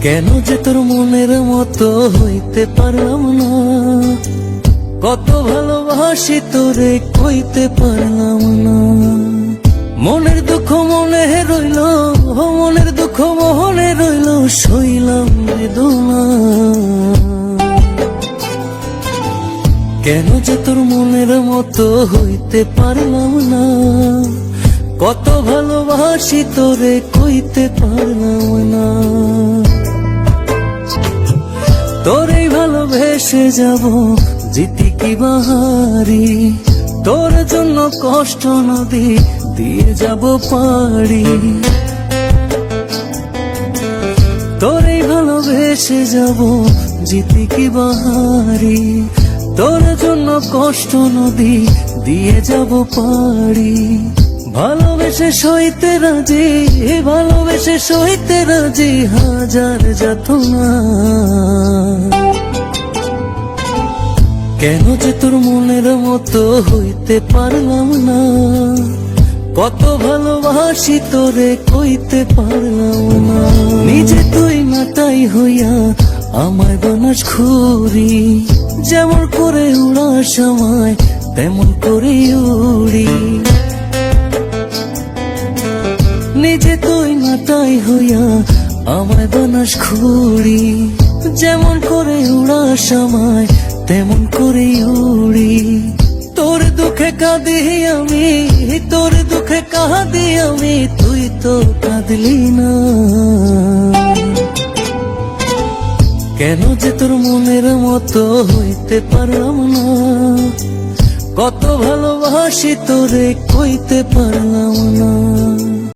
কেন যে তোর মনের মতো হইতে পারলাম না, কত ভালোবাসি তোরে কইতে পারলাম না। মনের দুঃখ মনে রইল, মনের দুঃখ মনে রইল, সইলাম বেদনা। কেন যে তোর মনের মতো হইতে পারলাম না, কত ভালোবাসি তোরে কইতে পারলাম না। তোরে ভালোবেসে যাব জিতি কি বাহারি, তোর জন্য কষ্ট নদী দিয়ে যাব পাড়ি। তোরে ভালোবেসে যাব জিতি কি বাহারি, তোর জন্য কষ্ট নদী দিয়ে যাব পাড়ি। ভালোবেসে সইতে রাজি, ভালোবেসে সইতে রাজি হাজার যাতনা। কেন যে তোর মনের মতো হইতে পারলাম না, কত ভালোবাসি তোরে কইতে পারলাম না। নিজে তুই না তাই হইয়া আমায় বানাস খুরি, যেমন করে উড়ার সময় তেমন করে উড়ি। নিজে তুই না তাই হইয়া আমায় বানাস খুরি, যেমন করে উড়ার সময় তেমন করে উড়ি। তোর দুঃখে কাঁদি আমি, তোর দুঃখে কাঁদি আমি, তুই তো কাঁদলি না। কেন যে তোর মনের মতো হইতে পারলাম না, কত ভালোবাসি তোরে কইতে পারলাম না।